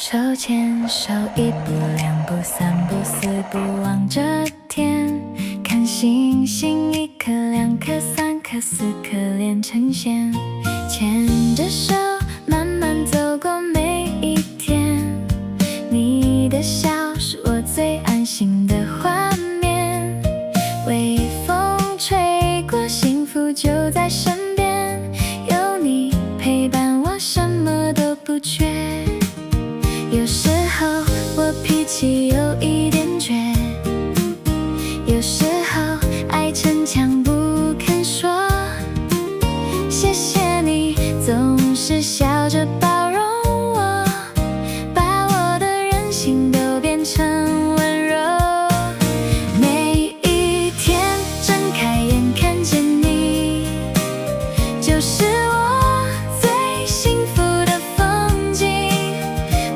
手牵手，一步两步三步四步望着天，看星星，一颗两颗三颗四颗连成线，牵着手慢慢走过每一天，你的笑是我最安心的画面，微风吹过，幸福就在身边，有你陪伴我什么都不缺。有时候我脾气有一点倔，有时候爱逞强不肯说，谢谢你总是笑着包容我，把我的任性都变成温柔。每一天睁开眼看见你，就是我最幸福的风景，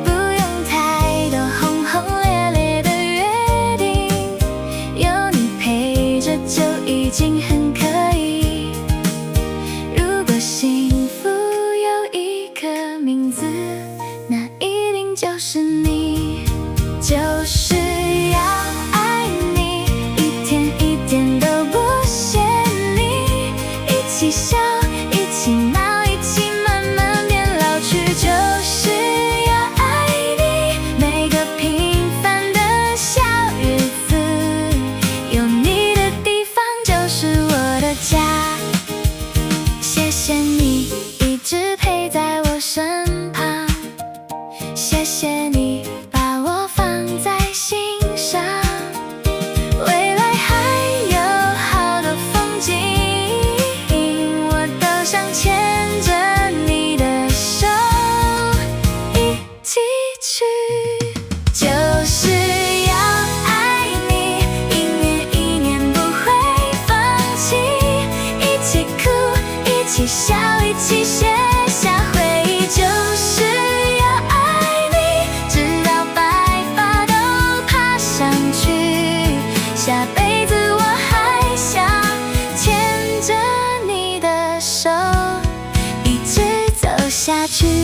不用太多轰轰烈烈的约定，有你陪着就已经很可以。如果幸福有一个名字，那一定就是你，就是要爱你，一天一点都不嫌你，一起笑，一起闹，一起慢慢变老去，就是要爱你，每个平凡的小日子，有你的地方就是我的家。谢谢你一直陪在我身旁，谢谢你把我放在心上，未来还有好多风景，我都想牵着你的手一起去。就是要爱你，一年一年不会放弃，一起哭，一起笑，一起写下回忆，就是要爱你，直到白发都爬上去，下辈子我还想牵着你的手一直走下去。